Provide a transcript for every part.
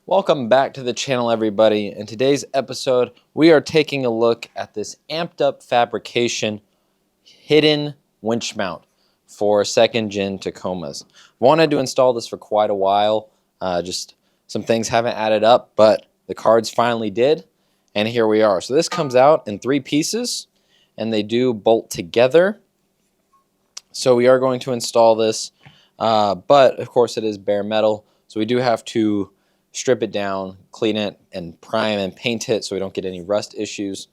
Welcome back to the channel, everybody. In today's episode, we are taking a look at this amped up fabrication hidden winch mount for second gen Tacomas. Wanted to install this for quite a while. Just some things haven't added up, but the cards finally did, and here we are. So this comes out in 3 pieces, and they do bolt together. So we are going to install this, but of course it is bare metal, so we do have to strip it down, clean it, and prime and paint it so we don't get any rust issues.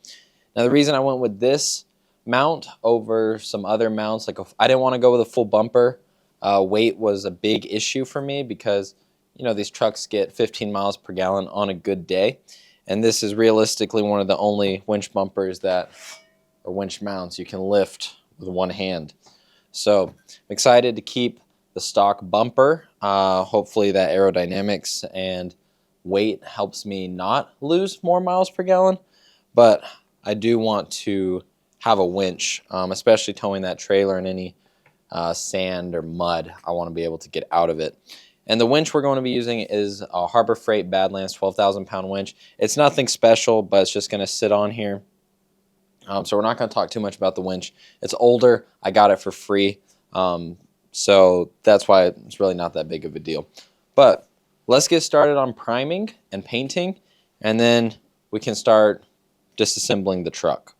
Now the reason I went with this mount over some other mounts, I didn't want to go with a full bumper. Weight was a big issue for me because these trucks get 15 miles per gallon on a good day, and this is realistically one of the only winch bumpers or winch mounts you can lift with one hand. So I'm excited to keep the stock bumper. Hopefully that aerodynamics and weight helps me not lose more miles per gallon, but I do want to have a winch, especially towing that trailer in any sand or mud. I want to be able to get out of it. And the winch we're going to be using is a Harbor Freight Badlands 12,000 pound winch. It's nothing special, but it's just going to sit on here. So we're not going to talk too much about the winch. It's older. I got it for free. So that's why it's really not that big of a deal. But let's get started on priming and painting, and then we can start disassembling the truck.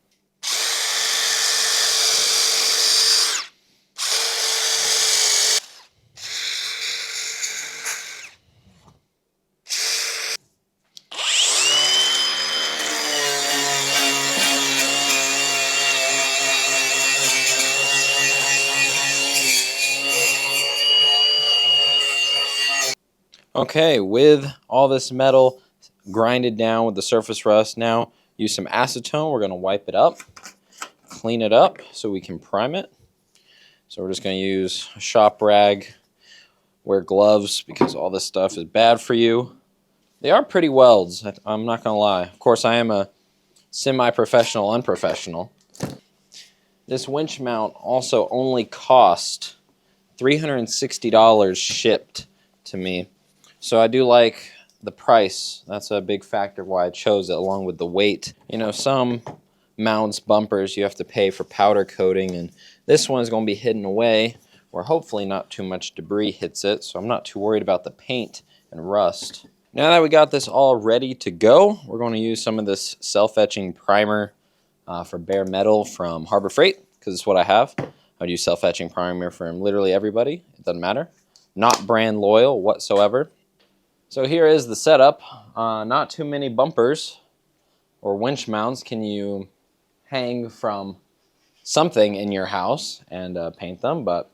Okay, with all this metal grinded down with the surface rust, now use some acetone. We're going to wipe it up, clean it up so we can prime it. So we're just going to use a shop rag, wear gloves because all this stuff is bad for you. They are pretty welds, I'm not going to lie. Of course, I am a semi-professional unprofessional. This winch mount also only cost $360 shipped to me. So I do like the price. That's a big factor why I chose it, along with the weight. Some mounts, bumpers, you have to pay for powder coating, and this one is going to be hidden away where hopefully not too much debris hits it, so I'm not too worried about the paint and rust. Now that we got this all ready to go, we're going to use some of this self-etching primer for bare metal from Harbor Freight, because it's what I have. I'd use self-etching primer from literally everybody. It doesn't matter. Not brand loyal whatsoever. So here is the setup. Not too many bumpers or winch mounts can you hang from something in your house and paint them, but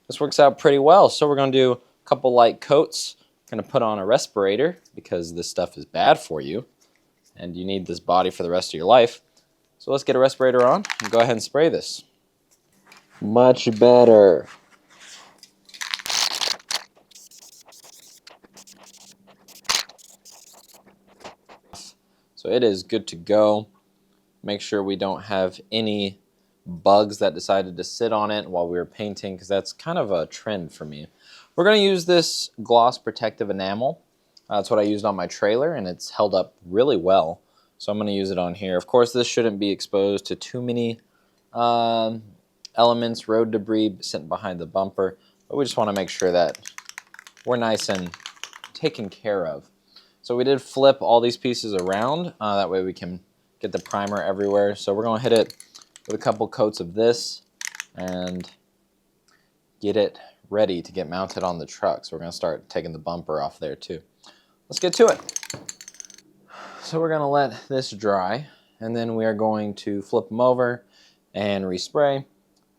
this works out pretty well. So we're going to do a couple light coats. I'm going to put on a respirator because this stuff is bad for you and you need this body for the rest of your life. So let's get a respirator on and go ahead and spray this. Much better. So it is good to go. Make sure we don't have any bugs that decided to sit on it while we were painting, because that's kind of a trend for me. We're going to use this gloss protective enamel. That's what I used on my trailer, and it's held up really well. So I'm going to use it on here. Of course, this shouldn't be exposed to too many elements, road debris sitting behind the bumper, but we just want to make sure that we're nice and taken care of. So we did flip all these pieces around, that way we can get the primer everywhere. So we're going to hit it with a couple coats of this and get it ready to get mounted on the truck. So we're going to start taking the bumper off there too. Let's get to it. So we're going to let this dry, and then we are going to flip them over and respray,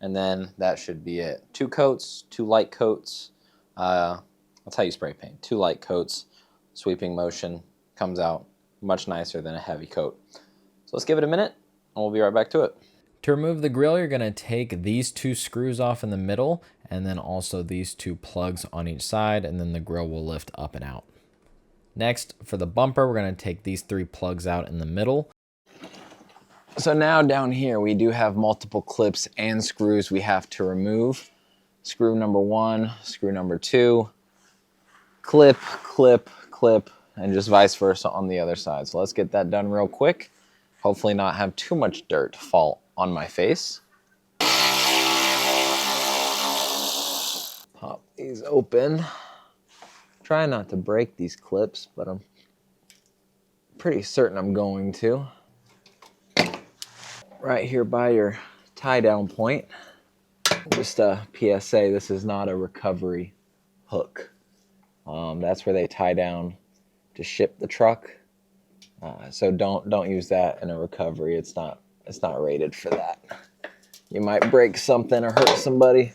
and then that should be it. 2 coats, 2 light coats. That's how you spray paint. 2 light coats. Sweeping motion, comes out much nicer than a heavy coat. So let's give it a minute and we'll be right back to it. To remove the grill, you're going to take these 2 screws off in the middle, and then also these 2 plugs on each side, and then the grill will lift up and out. Next, for the bumper, we're going to take these 3 plugs out in the middle. So now down here we do have multiple clips and screws we have to remove. Screw number 1, screw number 2, clip, clip, clip, and just vice versa on the other side. So let's get that done real quick. Hopefully not have too much dirt fall on my face. Pop these open. Try not to break these clips, but I'm pretty certain I'm going to. Right here by your tie down point. Just a PSA, this is not a recovery hook. That's where they tie down to ship the truck. So don't use that in a recovery. It's not rated for that. You might break something or hurt somebody.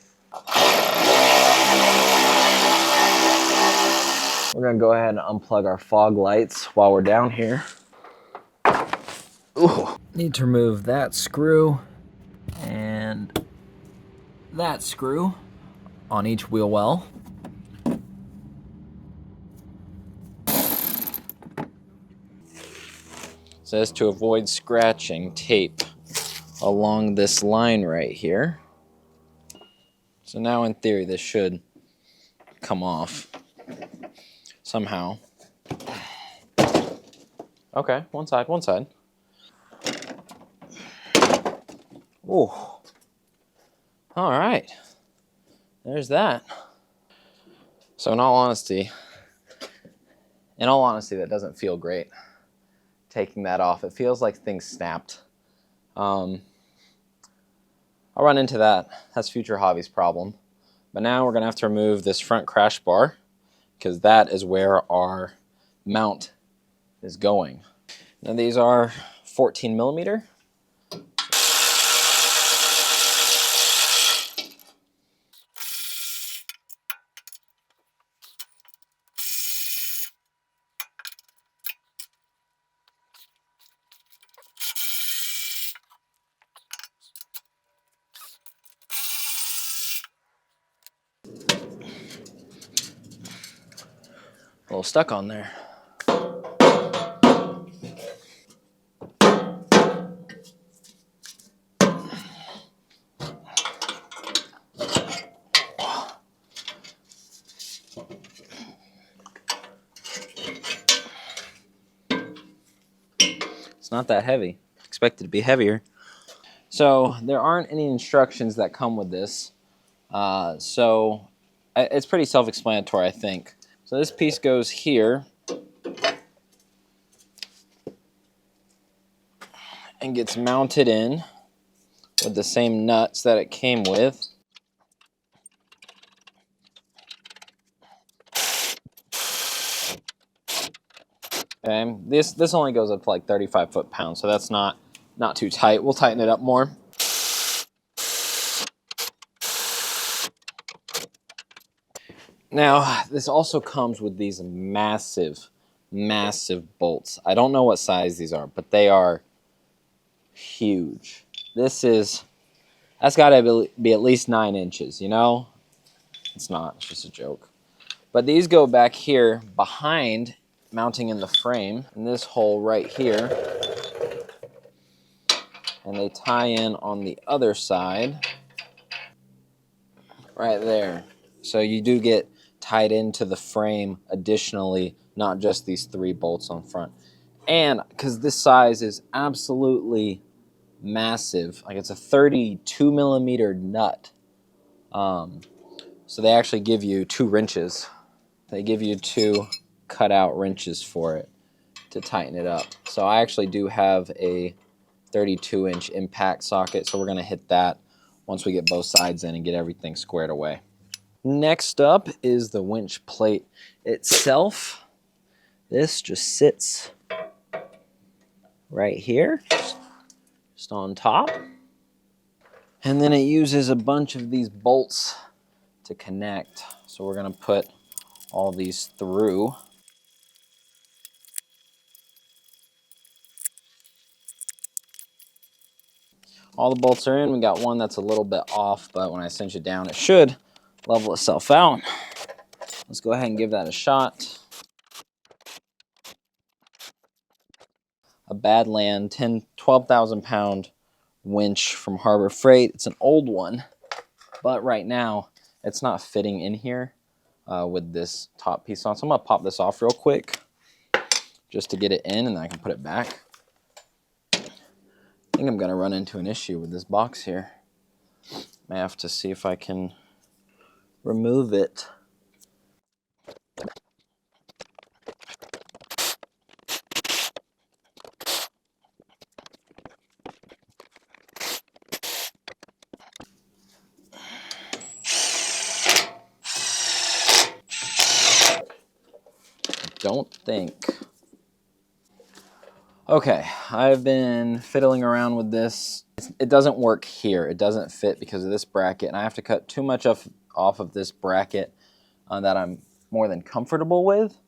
We're gonna go ahead and unplug our fog lights while we're down here. Ooh. Need to remove that screw and that screw on each wheel well. Says to avoid scratching tape along this line right here. So now in theory this should come off somehow. Okay, one side. Ooh. All right, there's that. So in all honesty, that doesn't feel great. Taking that off, it feels like things snapped. I'll run into that. That's future Javi's problem. But now we're gonna have to remove this front crash bar because that is where our mount is going. Now these are 14 millimeter. A little stuck on there. It's not that heavy. Expected to be heavier. So there aren't any instructions that come with this. So it's pretty self-explanatory, I think. So this piece goes here and gets mounted in with the same nuts that it came with. Okay, this only goes up to like 35 foot-pounds, so that's not too tight. We'll tighten it up more. Now, this also comes with these massive, massive bolts. I don't know what size these are, but they are huge. That's got to be at least 9 inches, you know? It's not, it's just a joke. But these go back here behind, mounting in the frame, in this hole right here. And they tie in on the other side, right there. So you do get tied into the frame additionally, not just these 3 bolts on front. And because this size is absolutely massive, like it's a 32 millimeter nut. So they actually give you 2 wrenches. They give you 2 cutout wrenches for it to tighten it up. So I actually do have a 32-inch impact socket, so we're going to hit that once we get both sides in and get everything squared away. Next up is the winch plate itself. This just sits right here, just on top. And then it uses a bunch of these bolts to connect. So we're going to put all these through. All the bolts are in. We got one that's a little bit off, but when I cinch it down, it should level itself out. Let's go ahead and give that a shot. A Badland 12,000 pound winch from Harbor Freight. It's an old one, but right now it's not fitting in here with this top piece on. So I'm gonna pop this off real quick. just to get it in, and then I can put it back. I think I'm going to run into an issue with this box here. I have to see if I can remove it. Don't think. Okay, I've been fiddling around with this. It doesn't work here. It doesn't fit because of this bracket, and I have to cut too much off of this bracket that I'm more than comfortable with.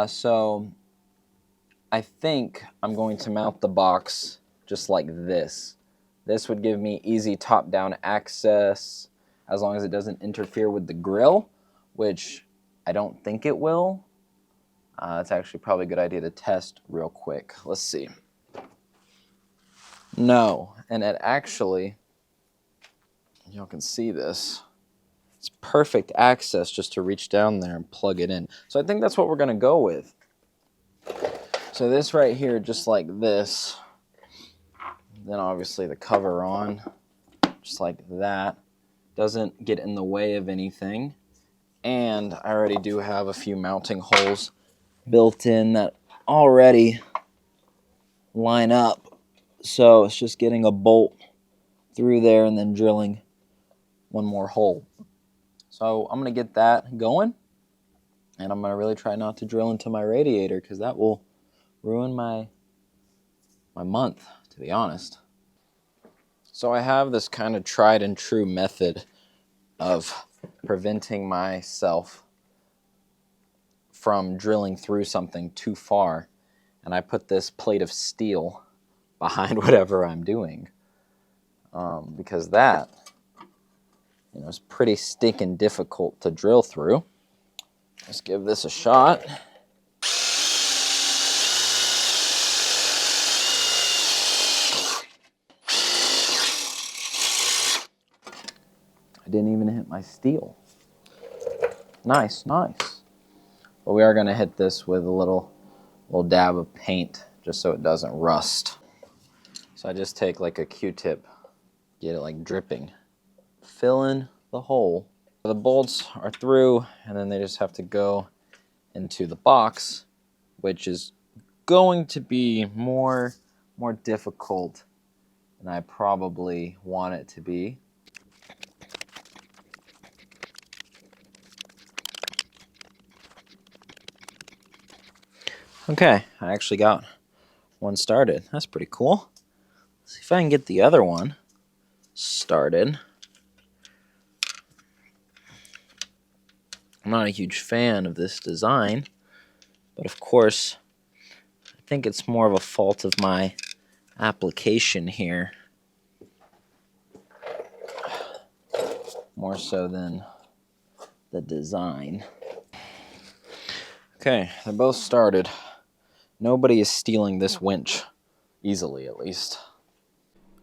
So I think I'm going to mount the box just like this. This would give me easy top-down access as long as it doesn't interfere with the grill, which I don't think it will. It's actually probably a good idea to test real quick. Let's see. No, and it actually, y'all can see this. It's perfect access just to reach down there and plug it in. So I think that's what we're gonna go with. So this right here, just like this, then obviously the cover on, just like that. Doesn't get in the way of anything. And I already do have a few mounting holes built in that already line up. So it's just getting a bolt through there and then drilling one more hole. So I'm going to get that going. And I'm going to really try not to drill into my radiator because that will ruin my month, to be honest. So I have this kind of tried and true method of preventing myself from drilling through something too far, and I put this plate of steel behind whatever I'm doing, because that, is pretty stinking difficult to drill through. Let's give this a shot. I didn't even hit my steel. Nice, nice. But we are going to hit this with a little dab of paint just so it doesn't rust. So I just take like a Q-tip, get it like dripping, fill in the hole. The bolts are through, and then they just have to go into the box, which is going to be more difficult than I probably want it to be. Okay, I actually got one started. That's pretty cool. Let's see if I can get the other one started. I'm not a huge fan of this design, but of course, I think it's more of a fault of my application here, more so than the design. Okay, they're both started. Nobody is stealing this winch, easily at least.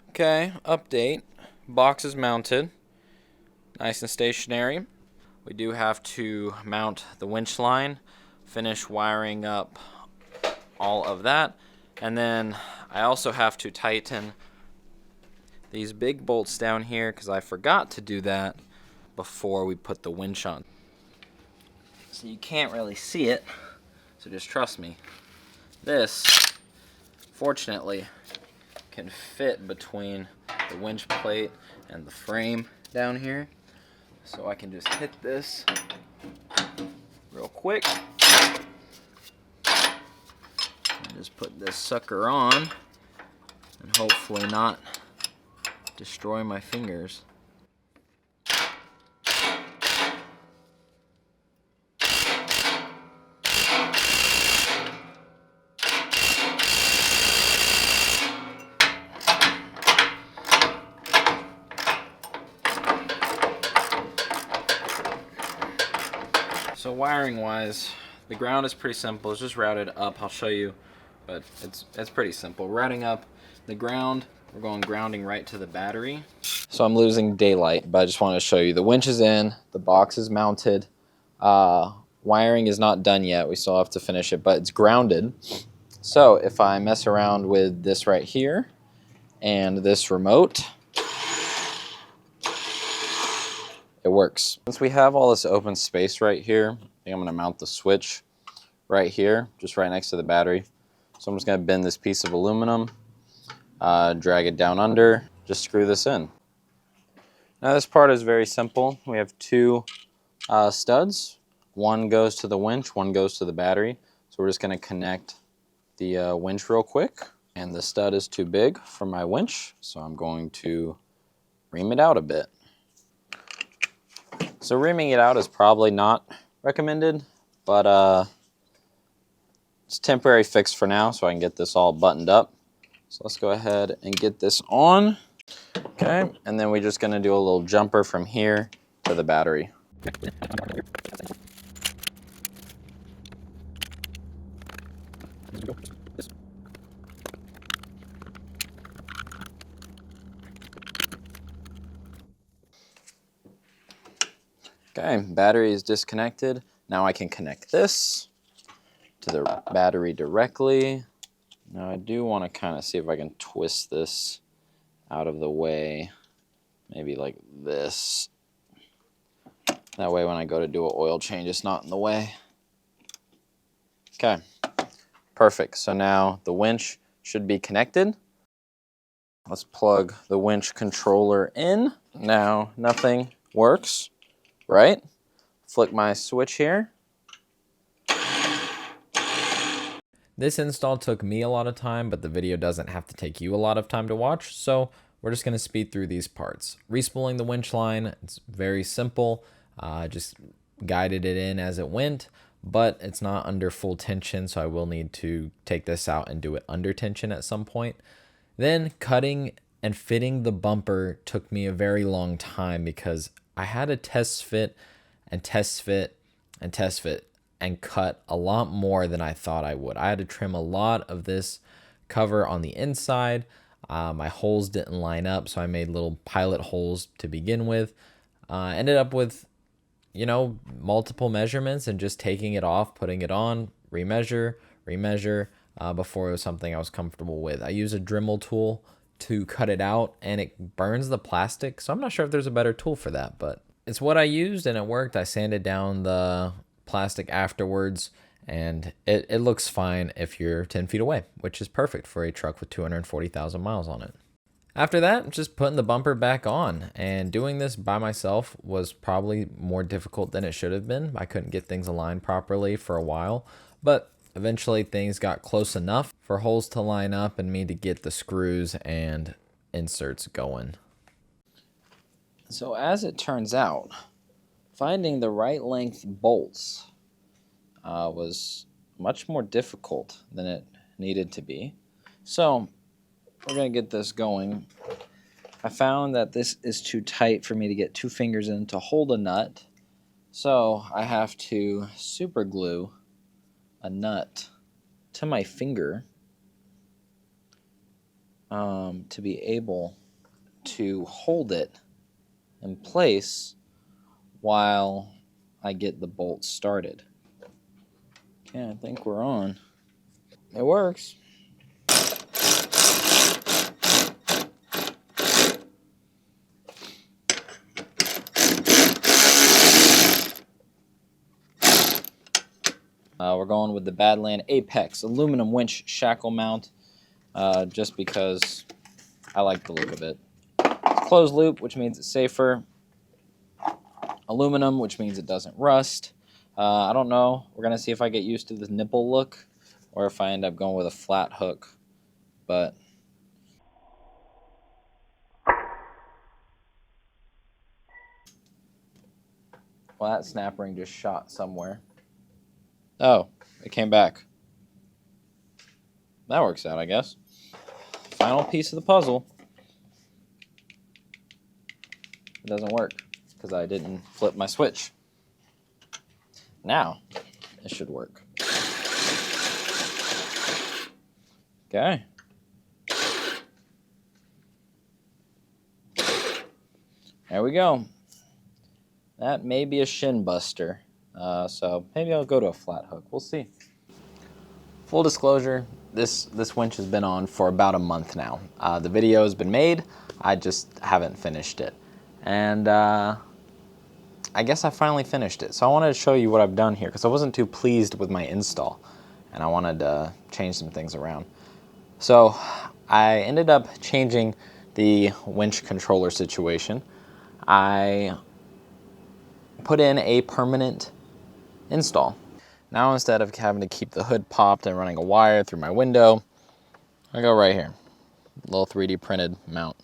Okay, update. Box is mounted, nice and stationary. We do have to mount the winch line, finish wiring up all of that, and then I also have to tighten these big bolts down here because I forgot to do that before we put the winch on. So you can't really see it, so just trust me. This, fortunately, can fit between the winch plate and the frame down here. So I can just hit this real quick. And just put this sucker on and hopefully not destroy my fingers. So wiring wise, the ground is pretty simple. It's just routed up. I'll show you, but it's pretty simple. Routing up the ground, we're going grounding right to the battery. So I'm losing daylight, but I just want to show you the winch is in, the box is mounted. wiring is not done yet. We still have to finish it, but it's grounded. So if I mess around with this right here and this remote, it works. Since we have all this open space right here, I think I'm going to mount the switch right here, just right next to the battery. So I'm just going to bend this piece of aluminum, drag it down under, just screw this in. Now this part is very simple. We have two studs. One goes to the winch, one goes to the battery. So we're just going to connect the winch real quick. And the stud is too big for my winch, so I'm going to ream it out a bit. So reaming it out is probably not recommended, but it's a temporary fix for now, so I can get this all buttoned up. So let's go ahead and get this on. Okay, and then we're just gonna do a little jumper from here to the battery. Okay, battery is disconnected. Now I can connect this to the battery directly. Now I do want to kind of see if I can twist this out of the way, maybe like this. That way when I go to do an oil change, it's not in the way. Okay, perfect. So now the winch should be connected. Let's plug the winch controller in. Now nothing works, right? Flick my switch here. This install took me a lot of time, but the video doesn't have to take you a lot of time to watch, so we're just going to speed through these parts. Respooling the winch line, it's very simple. Just guided it in as it went, but it's not under full tension, so I will need to take this out and do it under tension at some point. Then cutting and fitting the bumper took me a very long time because I had to test fit and test fit and test fit and cut a lot more than I thought I would. I had to trim a lot of this cover on the inside. My holes didn't line up, so I made little pilot holes to begin with. Ended up with, multiple measurements and just taking it off, putting it on, remeasure, before it was something I was comfortable with. I use a Dremel tool to cut it out, and it burns the plastic, so I'm not sure if there's a better tool for that, but it's what I used and it worked. I sanded down the plastic afterwards, and it looks fine if you're 10 feet away, which is perfect for a truck with 240,000 miles on it. After that, just putting the bumper back on, and doing this by myself was probably more difficult than it should have been. I couldn't get things aligned properly for a while, but eventually things got close enough for holes to line up and me to get the screws and inserts going. So as it turns out, finding the right length bolts was much more difficult than it needed to be. So we're going to get this going. I found that this is too tight for me to get 2 fingers in to hold a nut. So I have to super glue a nut to my finger to be able to hold it in place while I get the bolts started. Okay, I think we're on. It works. We're going with the Badland Apex aluminum winch shackle mount, just because I like the look of it. It's closed loop, which means it's safer. Aluminum, which means it doesn't rust. I don't know. We're going to see if I get used to the nipple look or if I end up going with a flat hook. But well, that snap ring just shot somewhere. Oh, it came back. That works out, I guess. Final piece of the puzzle. It doesn't work because I didn't flip my switch. Now, it should work. Okay. There we go. That may be a shin buster. So maybe I'll go to a flat hook. We'll see. Full disclosure, this winch has been on for about a month now. The video has been made, I just haven't finished it. And I guess I finally finished it. So I wanted to show you what I've done here because I wasn't too pleased with my install and I wanted to change some things around. So I ended up changing the winch controller situation. I put in a permanent install. Now instead of having to keep the hood popped and running a wire through my window, I go right here. Little 3D printed mount.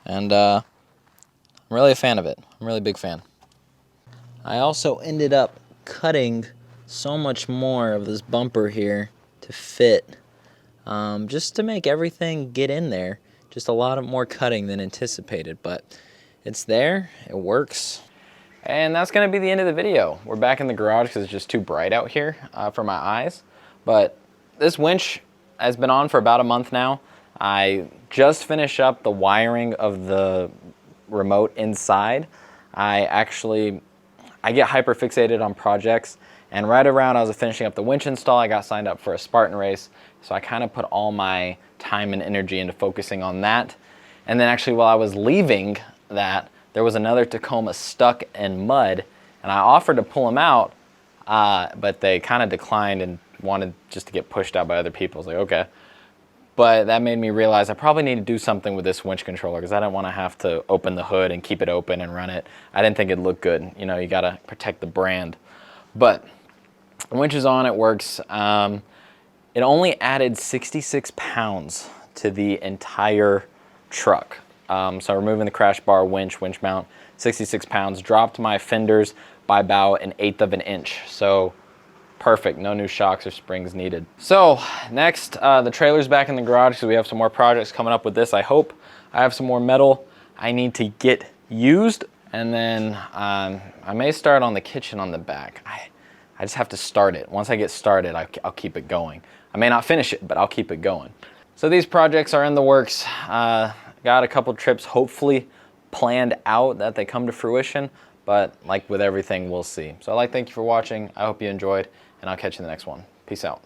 And I'm really a fan of it. I'm a really big fan. I also ended up cutting so much more of this bumper here to fit, just to make everything get in there. Just a lot of more cutting than anticipated, but it's there, it works. And that's gonna be the end of the video. We're back in the garage because it's just too bright out here for my eyes. But this winch has been on for about a month now. I just finished up the wiring of the remote inside. I get hyper fixated on projects, and right around I was finishing up the winch install, I got signed up for a Spartan race. So I kind of put all my time and energy into focusing on that. And then actually while I was leaving that, there was another Tacoma stuck in mud, and I offered to pull him out, but they kind of declined and wanted just to get pushed out by other people. I was like, okay. But that made me realize I probably need to do something with this winch controller because I didn't want to have to open the hood and keep it open and run it. I didn't think it'd look good. You know, you got to protect the brand. But the winch is on, it works. It only added 66 pounds to the entire truck. So removing the crash bar, winch mount, 66 pounds, dropped my fenders by about 1/8 of an inch. So perfect, no new shocks or springs needed. So next, the trailer's back in the garage because we have some more projects coming up with this, I hope. I have some more metal I need to get used. And then I may start on the kitchen on the back. I just have to start it. Once I get started, I'll keep it going. I may not finish it, but I'll keep it going. So these projects are in the works. Got a couple trips hopefully planned out that they come to fruition, but like with everything, we'll see. So I'd like to thank you for watching. I hope you enjoyed, and I'll catch you in the next one. Peace out.